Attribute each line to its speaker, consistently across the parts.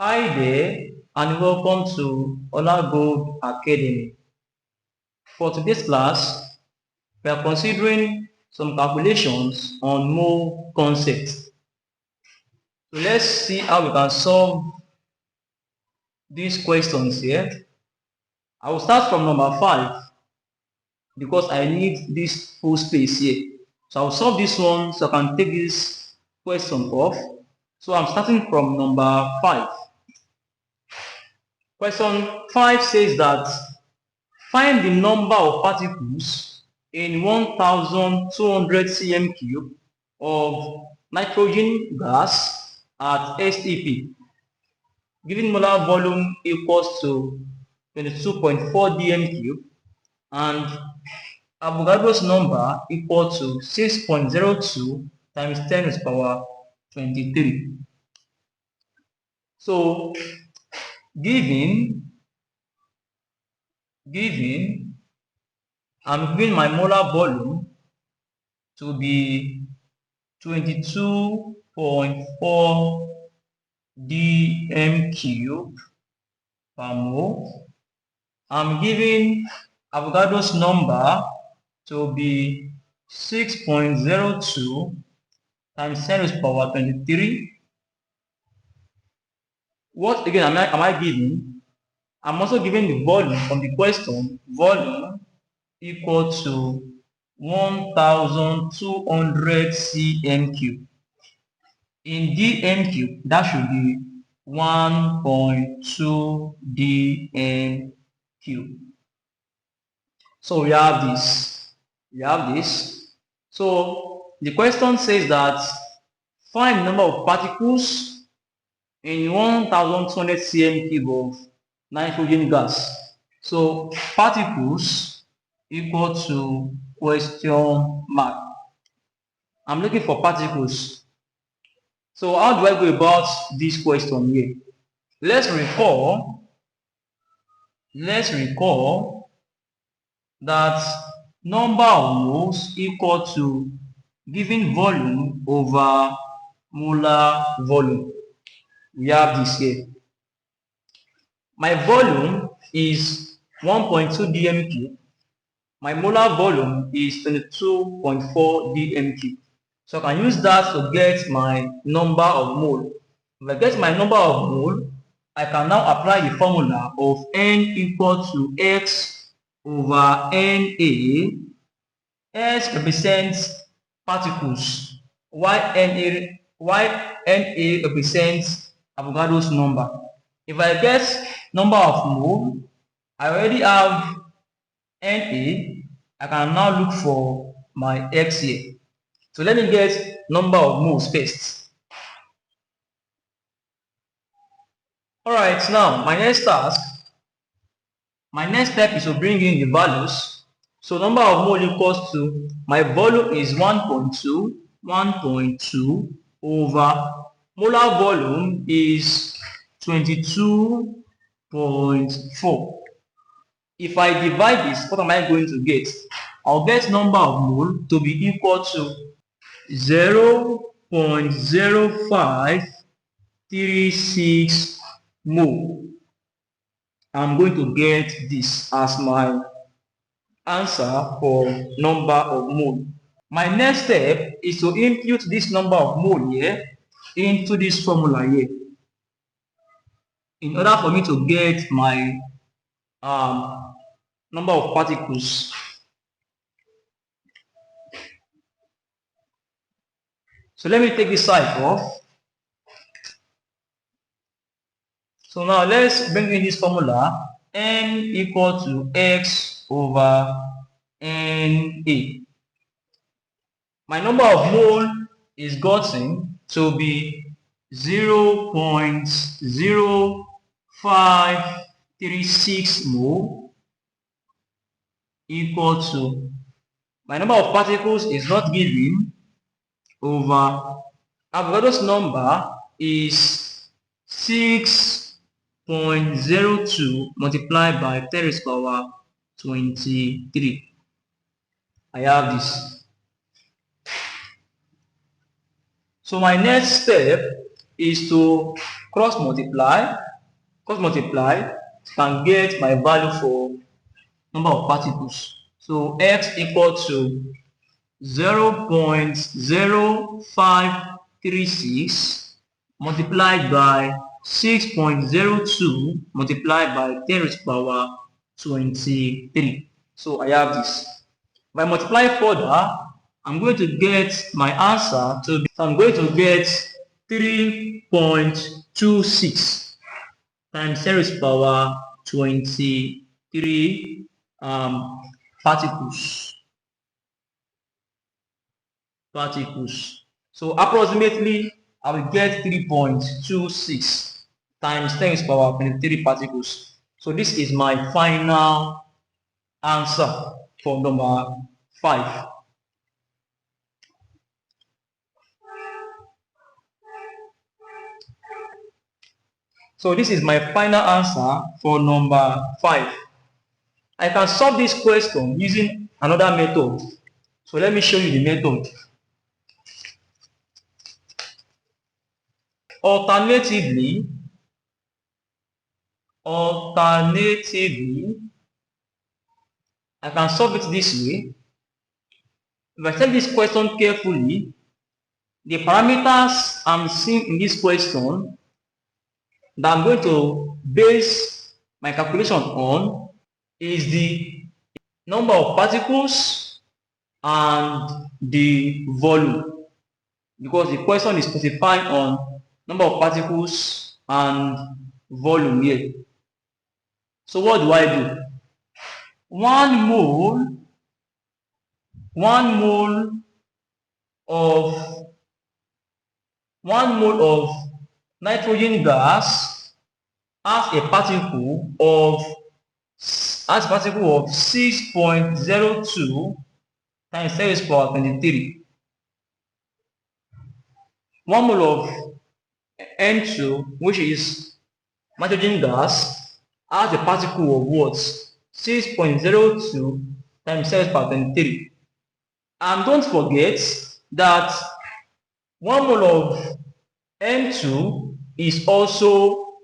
Speaker 1: Hi there and welcome to Gold Academy. For today's class, we are considering some calculations on mole concepts. So let's see how we can solve these questions here. I will start from number 5 because I need this full space here. So I will solve this one so I can take this question off. So I'm starting from number 5. Question 5 says that find the number of particles in 1200 cm cube of nitrogen gas at STP. Given molar volume equals to 22.4 dm cube and Avogadro's number equal to 6.02 times 10 to the power 23. So given I'm giving my molar volume to be 22.4 dm cube per mole. I'm giving Avogadro's number to be 6.02 times 10 to the power 23. What again am I giving? I'm also giving the volume from the question, volume equal to 1200 cm cube. In dm cube, that should be 1.2 dm cube. So we have this. So the question says that find the number of particles in 1200 cm cube of nitrogen gas. So particles equal to question mark. I'm looking for particles. So how do I go about this question here? Let's recall that number of moles equal to given volume over molar volume. We have this here. My volume is 1.2 dm cube. My molar volume is 22.4 dm cube. So I can use that to get my number of mole. If I get my number of mole, I can now apply the formula of N equal to X over NA. S represents particles, while NA represents Avogadro's number. If I get number of mole, I already have NA. I can now look for my X here. So let me get number of moles first. Alright, now my next step is to bring in the values. So number of mole equals to, my volume is 1.2 over molar volume is 22.4. If I divide this, what am I going to get? I'll get number of mole to be equal to 0.0536 mole. I'm going to get this as my answer for number of mole. My next step is to impute this number of mole here into this formula here in order for me to get my number of particles. So let me take this side off. So now let's bring in this formula, N equal to X over NA. My number of mole is gotten to be 0.0536 mole equal to, my number of particles is not given, over Avogadro's number is 6.02 multiplied by 10 to the power 23. I have this. So my next step is to cross multiply, can get my value for number of particles. So x equal to 0.0536 multiplied by 6.02 multiplied by 10 raised to the power 23. So I have this. If I multiply further, I'm going to get my answer to be, so I'm going to get 3.26 times 10 raised to the power 23 particles. So approximately I will get 3.26 times 10 raised to the power 23 particles. So this is my final answer for number 5. So this is my final answer for number 5. I can solve this question using another method. So let me show you the method. Alternatively, I can solve it this way. If I take this question carefully, the parameters I'm seeing in this question that I'm going to base my calculation on is the number of particles and the volume, because the question is specifying on number of particles and volume here. So what do I do? 1 mole of nitrogen gas has a particle of 6.02 times 10 raised to the power 23. 1 mole of N2, which is nitrogen gas, has a particle of what? 6.02 times 10 raised to the power 23. And don't forget that 1 mole of N2 is also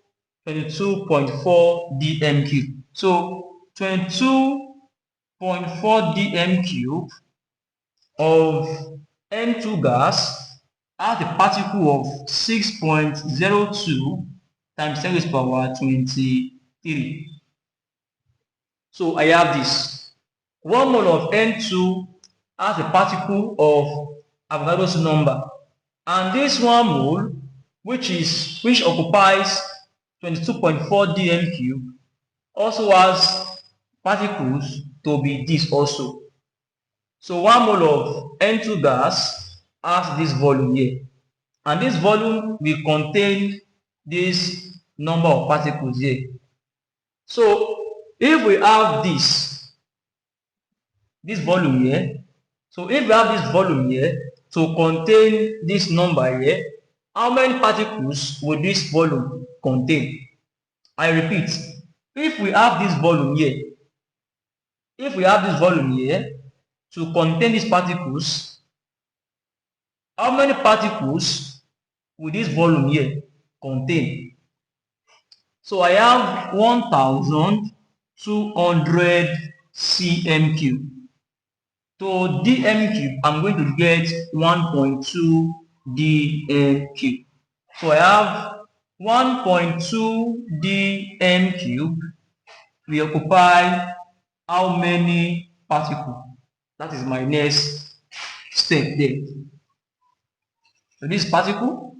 Speaker 1: 22.4 dm cube. So 22.4 dm cube of N2 gas has a particle of 6.02 times 10 raised to the power 23. So I have this. 1 mole of N2 has a particle of Avogadro's number, and this 1 mole, which occupies 22.4 dm cube, also has particles to be this also. So 1 mole of N2 gas has this volume here, and this volume will contain this number of particles here. So if we have this volume here, so if we have this volume here to contain this number here, how many particles will this volume contain? I repeat, if we have this volume here, to contain these particles, how many particles will this volume here contain? So I have 1200 cm cube. To dm cube, I'm going to get 1.2 dm cube. So I have 1.2 dm cube will occupy how many particles? That is my next step there. So this particle,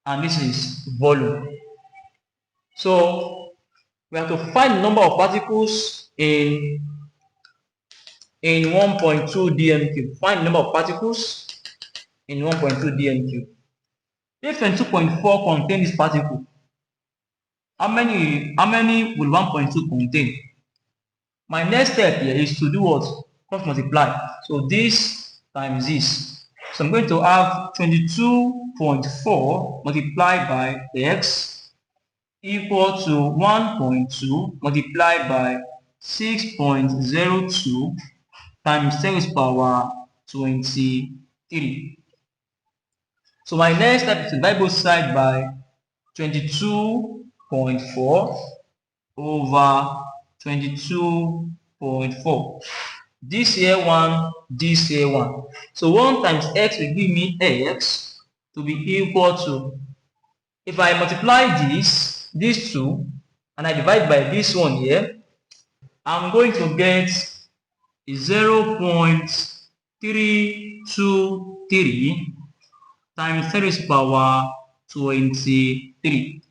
Speaker 1: and this is volume. So we have to find the number of particles in 1.2 dm cube. Find the number of particles in 1.2 dm cube. If 22.4 contain this particle, how many will 1.2 contain? My next step here is to do what? Cross multiply. So this times this. So I'm going to have 22.4 multiplied by x equal to 1.2 multiplied by 6.02 times 10 raised to the power 23. So my next step is to divide both sides by 22.4 over 22.4. This here 1, this here 1. So 1 times x will give me x to be equal to, if I multiply these two, and I divide by this one here, I'm going to get 0.323 times 10 raised to the power 23.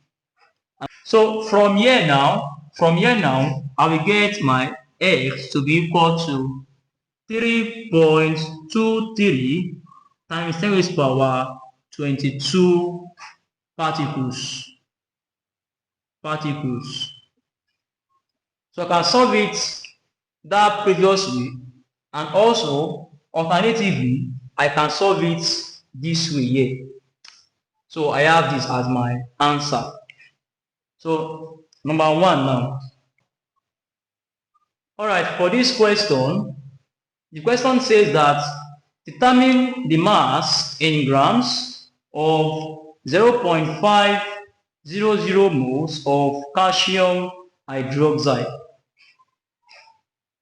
Speaker 1: So from here now, I will get my x to be equal to 3.23 times 10 raised to the power 22 particles. So I can solve it that previous way, and also alternatively I can solve it this way here. So I have this as my answer. So number 1 now. Alright, for this question, the question says that determine the mass in grams of 0.500 moles of calcium hydroxide.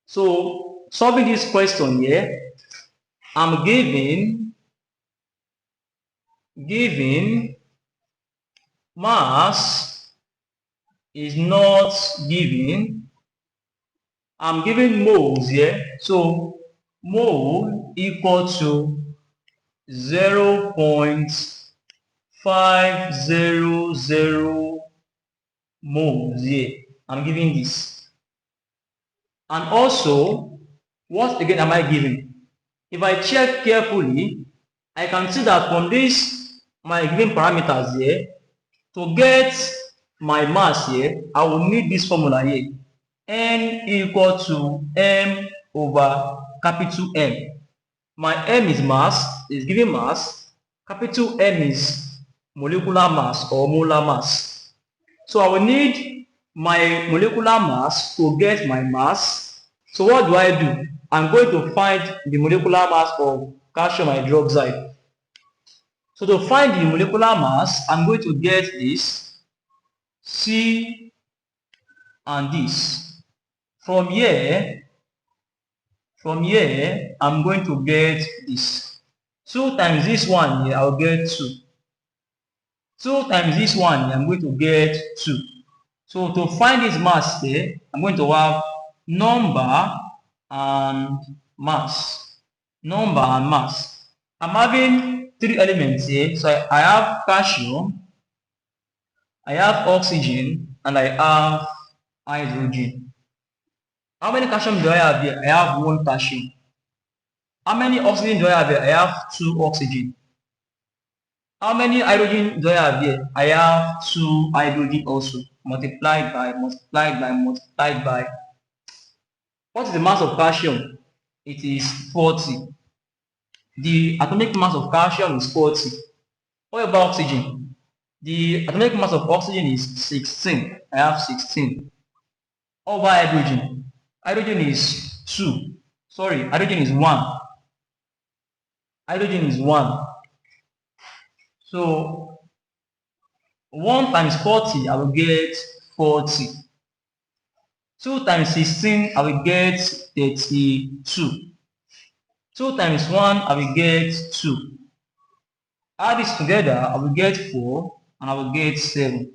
Speaker 1: So solving this question here, I'm given mass is not given. I'm given moles here. So mole equal to 0.500 moles here. I'm giving this. And also, what again am I giving? If I check carefully, I can see that from this, my given parameters here, to get my mass here, I will need this formula here. N equal to M over capital M. My M is mass, is given mass. Capital M is molecular mass or molar mass. So I will need my molecular mass to get my mass. So what do I do? I'm going to find the molecular mass of calcium hydroxide. So to find the molecular mass, I'm going to get this C and this. From here, I'm going to get this. 2 times this one here, I'll get 2. 2 times this one here, I'm going to get 2. So to find this mass here, I'm going to have number and mass. I'm having 3 elements here. So I have calcium, I have oxygen, and I have hydrogen. How many calcium do I have here? I have 1 calcium. How many oxygen do I have here? I have 2 oxygen. How many hydrogen do I have here? I have 2 hydrogen also. Multiplied by. What is the mass of calcium? It is 40. The atomic mass of calcium is 40. What about oxygen? The atomic mass of oxygen is 16. I have 16. What about hydrogen? Hydrogen is 2. Sorry, hydrogen is 1. Hydrogen is 1. So 1 times 40, I will get 40. 2 times 16, I will get 32. 2 times 1, I will get 2. Add this together, I will get 4, and I will get 7.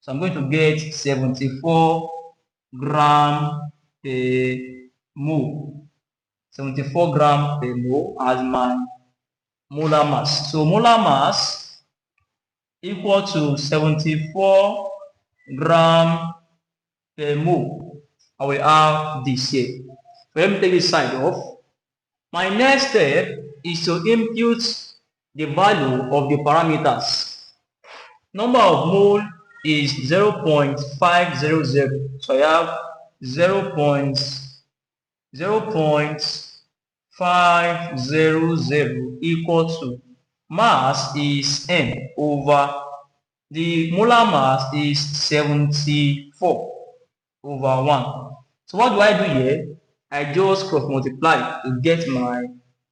Speaker 1: So I'm going to get 74 gram per mole. 74 gram per mole as my molar mass. So molar mass equal to 74 gram per mole. I will have this here. So let me take this side off. My next step is to impute the value of the parameters. Number of mole is 0.500. So I have 0.500 equal to mass is M over the molar mass is 74 over 1. So what do I do here? I just cross multiply to get my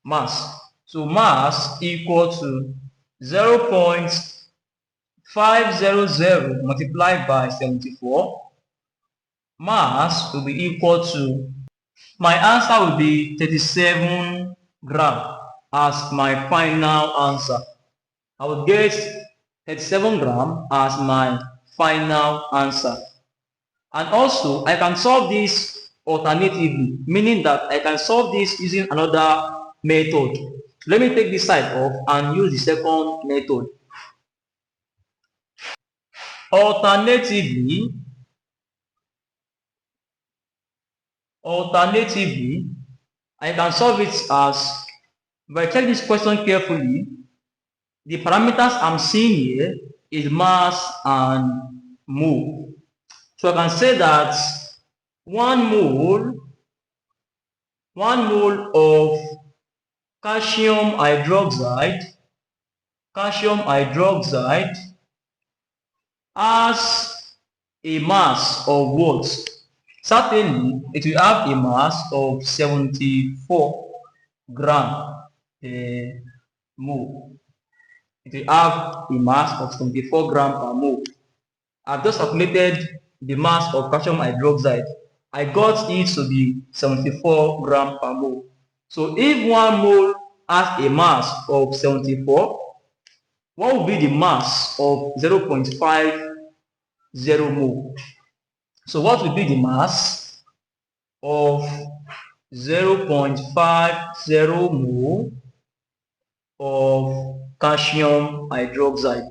Speaker 1: mass. So mass equal to 0.500 multiplied by 74, mass will be equal to, my answer will be 37 gram as my final answer. I will get 37 gram as my final answer. And also, I can solve this alternatively, meaning that I can solve this using another method. Let me take this side off and use the second method. Alternatively, I can solve it as, if I check this question carefully, the parameters I'm seeing here is mass and mole. So I can say that 1 mole of calcium hydroxide has a mass of what? Certainly, it will have a mass of 74 gram per mole. It will have a mass of 74 gram per mole. I've just calculated the mass of calcium hydroxide. I got it to be 74 gram per mole. So if 1 mole has a mass of 74, what will be the mass of 0.50 mole? So what will be the mass of 0.50 mole of calcium hydroxide?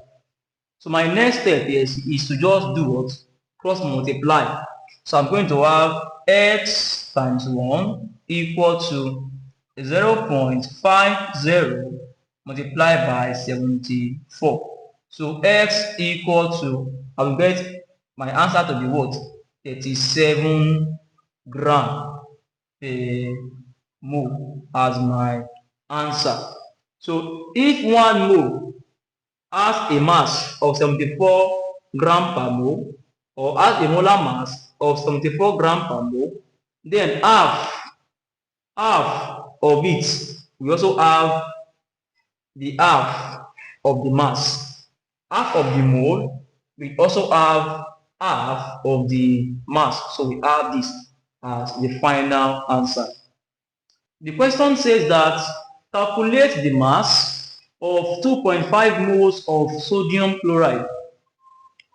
Speaker 1: So my next step is to just do what? Cross multiply. So I'm going to have x times 1 equal to 0.50 multiplied by 74. So x equal to, I will get my answer to be what? 37 gram per mole as my answer. So if 1 mole has a mass of 74 gram per mole, or has a molar mass of 74 gram per mole, then half of it, we also have the half of the mass. Half of the mole, we also have half of the mass. So we have this as the final answer. The question says that calculate the mass of 2.5 moles of sodium chloride.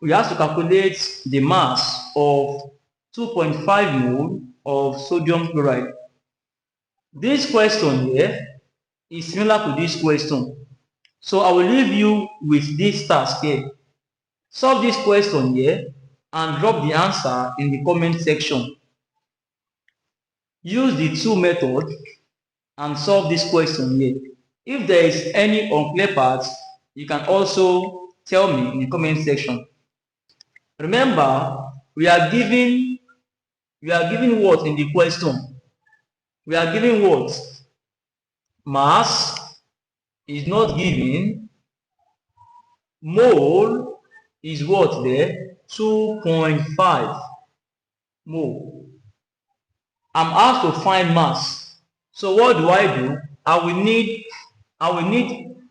Speaker 1: We have to calculate the mass of 2.5 mole of sodium chloride. This question here is similar to this question. So I will leave you with this task here. Solve this question here and drop the answer in the comment section. Use the two methods and solve this question here. If there is any unclear parts, you can also tell me in the comment section. Remember, we are given what in the question? We are given what? Mass is not given. Mole is what there? 2.5 mole. I'm asked to find mass. So what do? I will need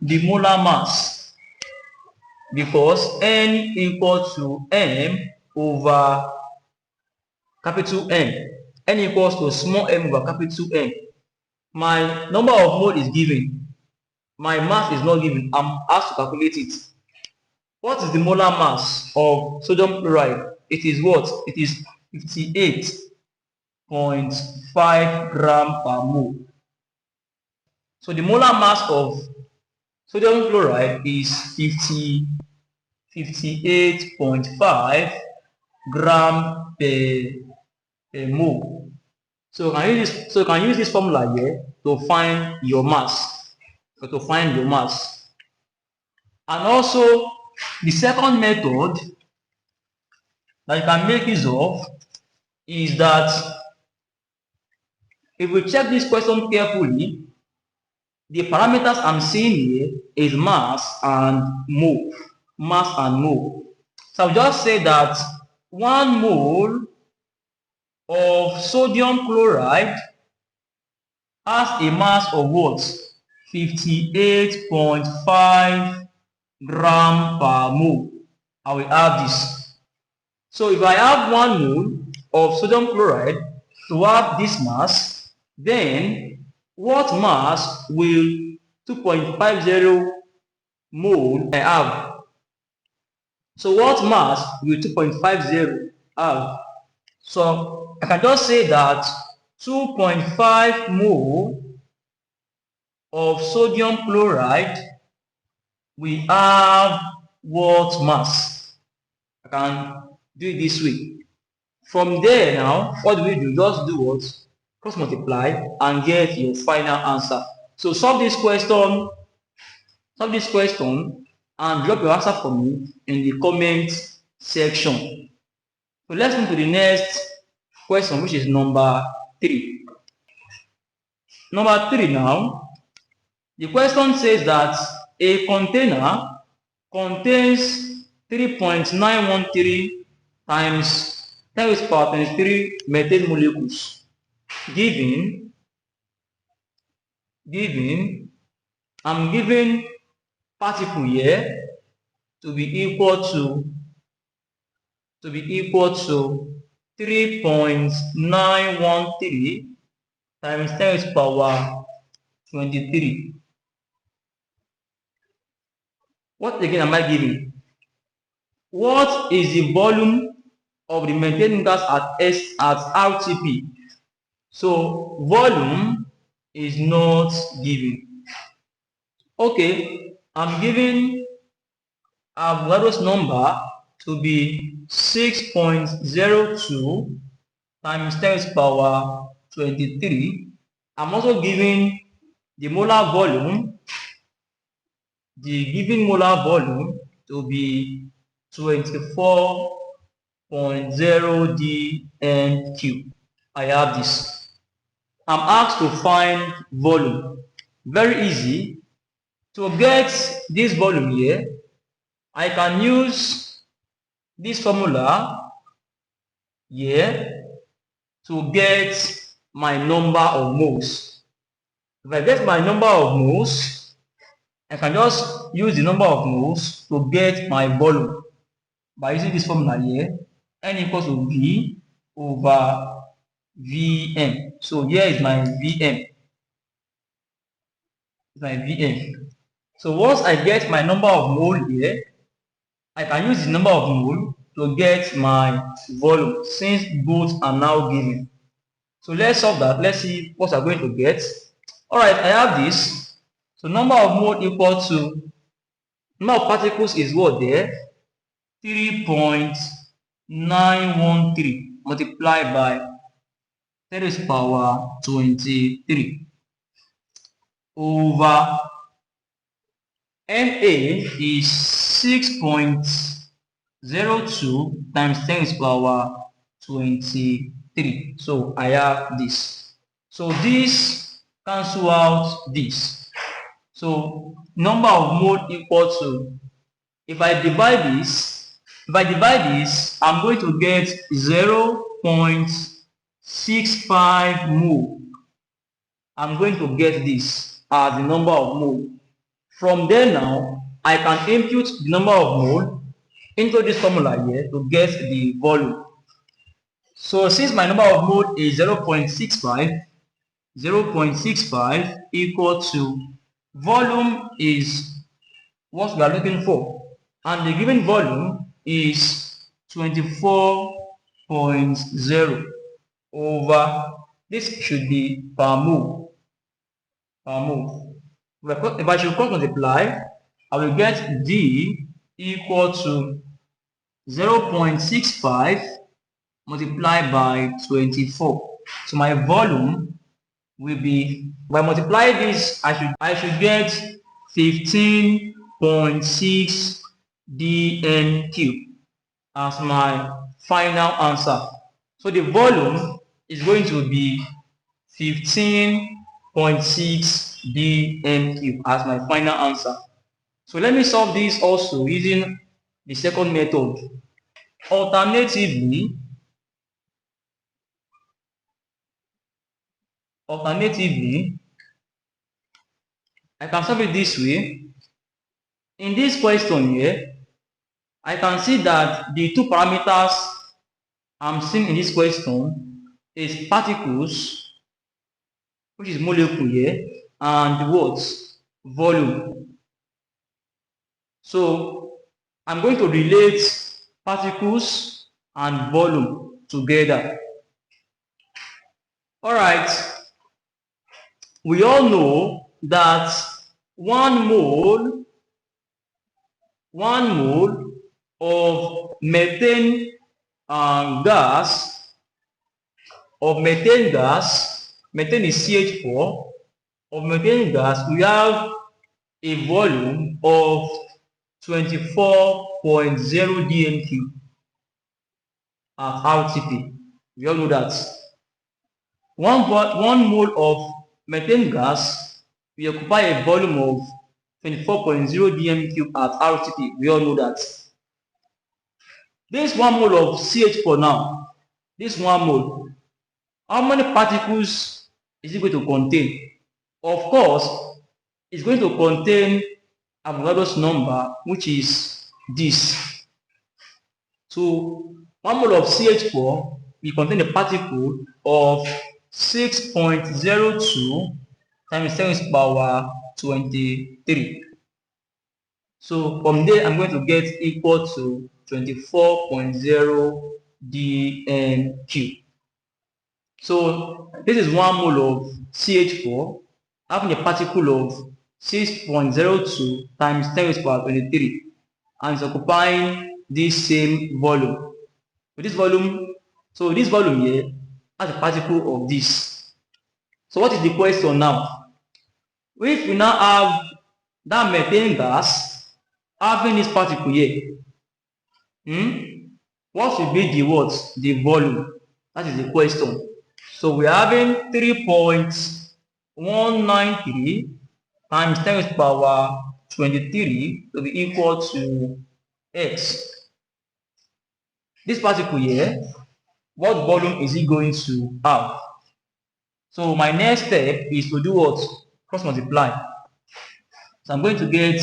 Speaker 1: the molar mass, because N equals to M over capital N. N equals to small m over capital N. My number of mole is given. My mass is not given. I'm asked to calculate it. What is the molar mass of sodium chloride? It is what? It is 58.5 gram per mole. So the molar mass of sodium chloride is 58.5 gram per mole. So you can use this formula here to find your mass. And also, the second method that you can make use of is that if we check this question carefully, the parameters I'm seeing here is mass and mole. So I'll just say that 1 mole of sodium chloride has a mass of what? 58.5 gram per mole. I will have this. So if I have 1 mole of sodium chloride to have this mass, then what mass will 2.50 mole I have? So what mass will 2.50 have? So I can just say that 2.5 mole of sodium chloride we have what mass? I can do it this way. From there now, what do we do? Just do what? Cross multiply and get your final answer. So solve this question and drop your answer for me in the comment section. So let's move to the next question, which is number 3. Number 3 now, the question says that a container contains 3.913 times 10 to the power 23 methane molecules. I'm given particle here to be equal to 3.913 times 10 to the power 23. What again am I given? What is the volume of the methane gas at RTP? So volume is not given. Okay, I'm given Avogadro's number to be 6.02 times 10 to the power 23. I'm also given the molar volume, the given molar volume to be 24.0 dm³. I have this. I'm asked to find volume. Very easy. To get this volume here, I can use this formula here to get my number of moles. If I get my number of moles, I can just use the number of moles to get my volume by using this formula here. N equals to V over Vm. So here is my Vm. So once I get my number of mole here, I can use the number of mole to get my volume since both are now given. So let's solve that. Let's see what we're going to get. Alright, I have this. So number of mole equal to number of particles is what there? 3.913 multiplied by 10 to the power 23 over Na is 6.02 times 10 to the power 23. So I have this. So this cancel out this. So number of mole equal to, if I divide this, I'm going to get 0.65 mole. I'm going to get this as the number of mole. From there now, I can impute the number of mole into this formula here to get the volume. So since my number of mole is 0.65 equal to volume is what we are looking for, and the given volume is 24.0 over, this should be per mole. If I should cross multiply, I will get D equal to 0.65 multiplied by 24. So my volume will be, if I multiply this, I should get 15.6 dm³ as my final answer. So the volume is going to be 15.6 dm³ as my final answer. So let me solve this also using the second method. Alternatively, I can solve it this way. In this question here, I can see that the two parameters I'm seeing in this question is particles, which is molecule here, and what? Volume. So I'm going to relate particles and volume together. Alright, we all know that 1 mole of methane gas, methane is CH4, of methane gas, we have a volume of 24.0 dm³ at RTP. We all know that. One mole of methane gas will occupy a volume of 24.0 dm³ at RTP. We all know that. This 1 mole of CH4 now, this 1 mole, how many particles is it going to contain? Of course, it's going to contain Avogadro's number, which is this. So 1 mole of CH4 will contain a particle of 6.02 times 10 to the power 23. So from there, I'm going to get equal to 24.0 dm³. So this is 1 mole of CH4 having a particle of 6.02 times 10 to the power 23, and it's occupying this same volume. This volume here has a particle of this. So what is the question now? If we now have that methane gas having this particle here, what should be the volume? That is the question. So we're having 3.193 times 10 to the power 23 to be equal to x. This particle here, what volume is it going to have? So my next step is to do what? Cross multiply. So I'm going to get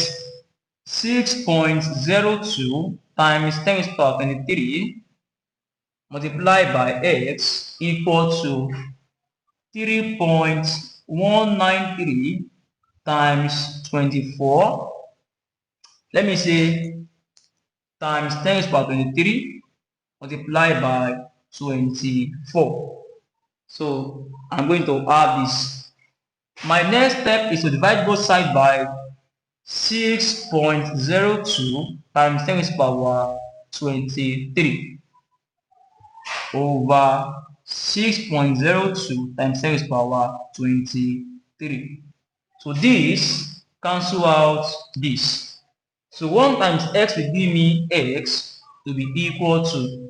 Speaker 1: 6.02 times 10 to the power 23 multiplied by x equal to 3.193 times 24. Let me say times 10 to the power 23 multiplied by 24. So I'm going to add this. My next step is to divide both sides by 6.02 times 10 to the power 23 over 6.02 times 10 to the power 23. So this cancel out this. So 1 times x will give me x to be equal to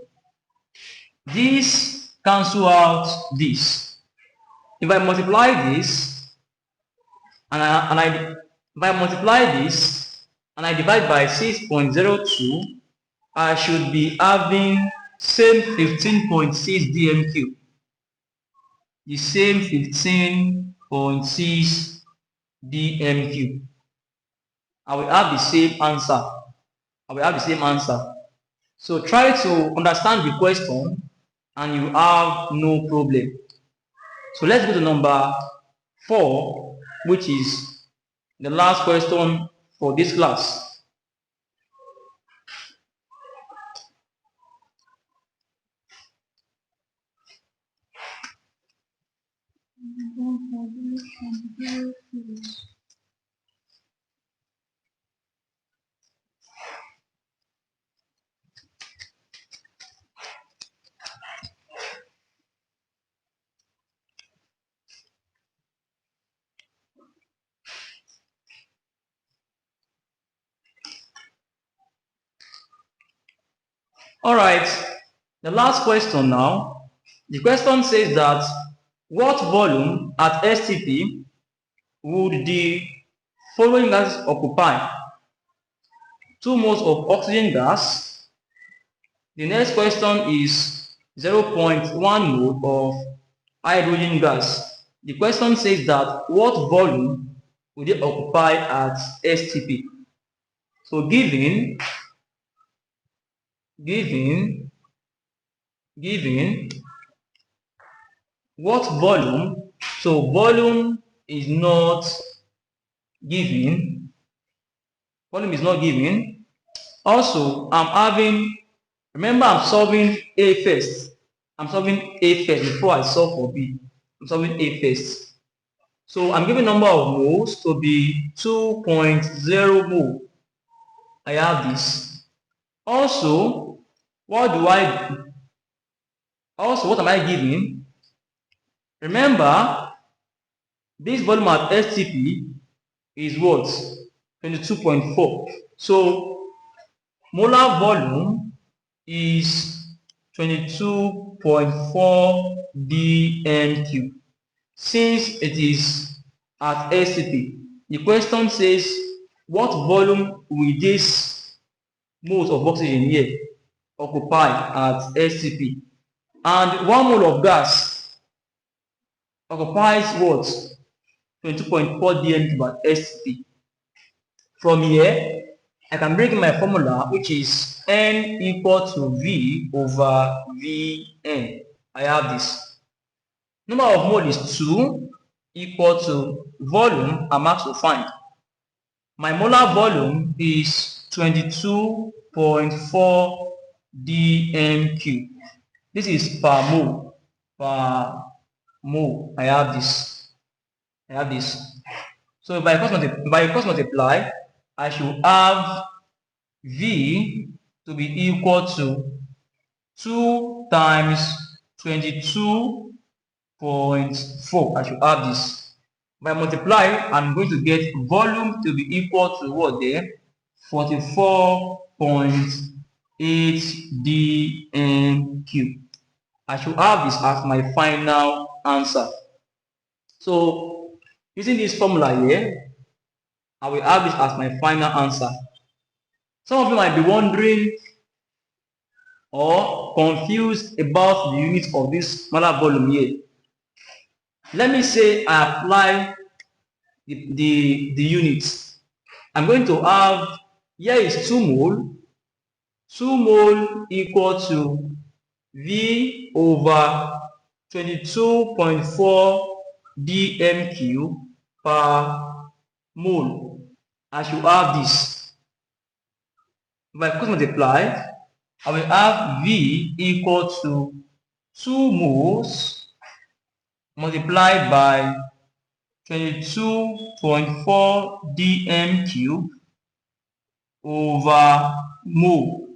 Speaker 1: this, cancel out this. If I multiply this and I divide by 6.02, I should be having same 15.6 dm³. The same 15.6 dm³. I will have the same answer. So try to understand the question and you have no problem. So let's go to number 4, which is the last question for this class. Alright, the last question now. The question says that what volume at STP would the following gases occupy? 2 moles of oxygen gas. The next question is 0.1 mole of hydrogen gas. The question says that what volume would they occupy at STP? So given what volume? So volume is not given. Volume is not given. Also, remember I'm solving A first. I'm solving A first before I solve for B. I'm solving A first. So I'm giving number of moles to be 2.0 mole. I have this. Also, what am I giving? Remember, this volume at STP is what? 22.4. So molar volume is 22.4 dm³. Since it is at STP, the question says what volume will this moles of oxygen here occupy at STP? And 1 mole of gas occupies what? 22.4 dm³ at STP. From here, I can bring in my formula, which is N equal to V over Vn. I have this. Number of mole is 2 equal to volume I'm asked to find. My molar volume is 22.4 dm³. This is per mole. Per mole. I have this. So if I cross multiply, I should have V to be equal to 2 times 22.4. I should have this. By multiplying, I'm going to get volume to be equal to what there? 44.8 dm³. I should have this as my final answer. So using this formula here, I will have this as my final answer. Some of you might be wondering or confused about the units of this molar volume here. Let me say I apply the units. I'm going to have, here is 2 mole. 2 mole equal to V over 22.4 dm³ per mole. I should have this. If I cross multiply, I will have V equal to 2 moles multiplied by 22.4 dm³ over mole.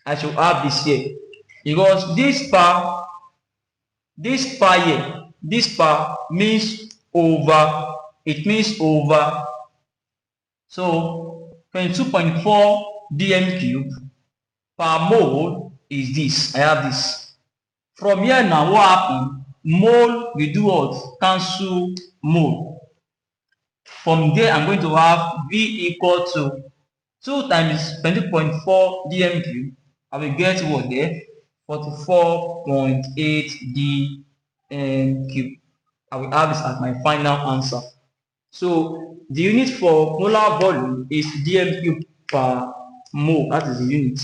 Speaker 1: I should have this here because this par here, this par means over. It means over. So 22.4 dm³ per mole is this. I have this. From here now, what happened? Mole will do what? Cancel mole. From there, I'm going to have V equal to 2 times 20.4 dm³. I will get what there? 44.8 dm³. I will have this as my final answer. So the unit for molar volume is dm³ per mole. That is the unit.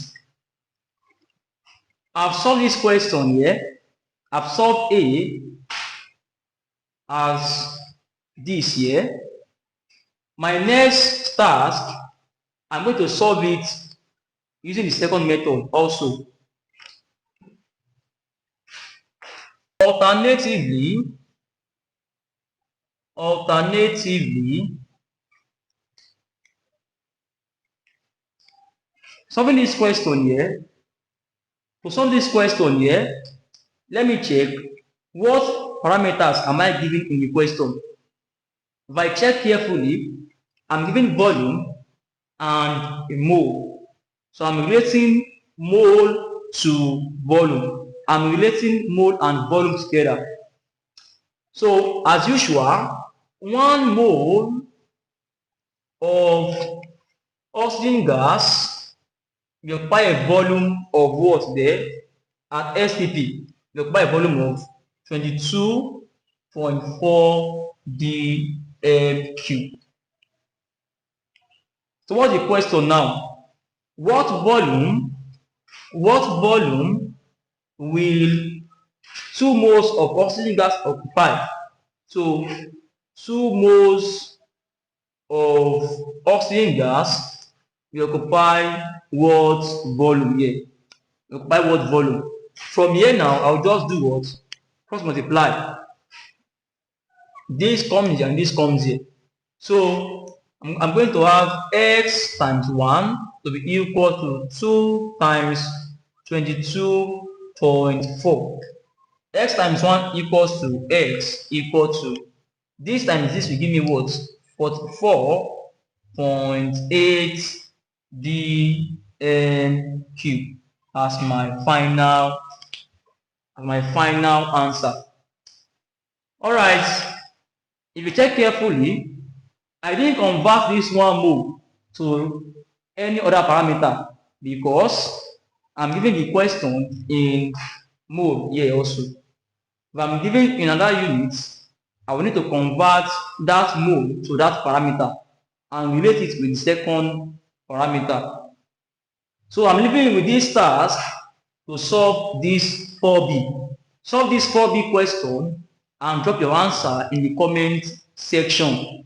Speaker 1: I've solved this question here. I've solved A as this here. My next task, I'm going to solve it using the second method also. Alternatively, solving this question here. To solve this question here, let me check what parameters am I giving in the question. If I check carefully, I'm giving volume and a mole. So I'm relating mole to volume. I'm relating mole and volume together. So as usual, 1 mole of oxygen gas will occupy a volume of what there? At STP, will occupy a volume of 22.4 dm³. So what's the question now? What volume will 2 moles of oxygen gas occupy? So 2 moles of oxygen gas will occupy what volume here? Occupy what volume? From here now, I'll just do what? Cross multiply. This comes here and this comes here. So I'm going to have x times 1 to be equal to 2 times 22.4. X times 1 equals to x equal to, this times this will give me what? 44.8 dm³ as my final answer. All right, if you check carefully, I didn't convert this 1 mole to any other parameter because I'm giving the question in mole here also. If I'm giving in another unit, I will need to convert that mole to that parameter and relate it with the second parameter. So I'm leaving with this task to solve this 4B. Solve this 4B question and drop your answer in the comment section.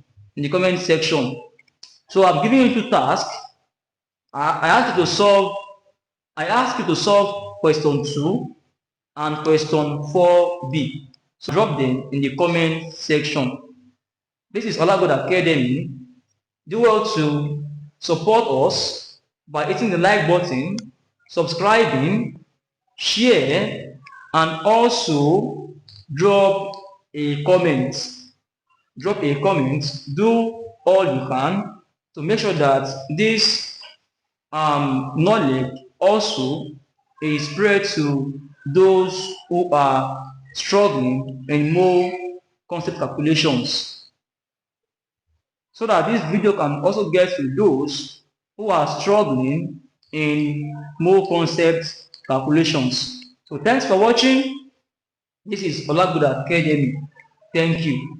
Speaker 1: So I'm giving you 2 tasks. I ask you to solve question 2 and question 4B. So drop them in the comment section. This is Olagood Academy. Do well to support us by hitting the like button, subscribing, share, and also drop a comment. Do all you can to make sure that this knowledge also is spread to those who are struggling in more concept calculations, so that this video can also get to those who are struggling in more concept calculations. So thanks for watching. This is Olagood Academy. Thank you.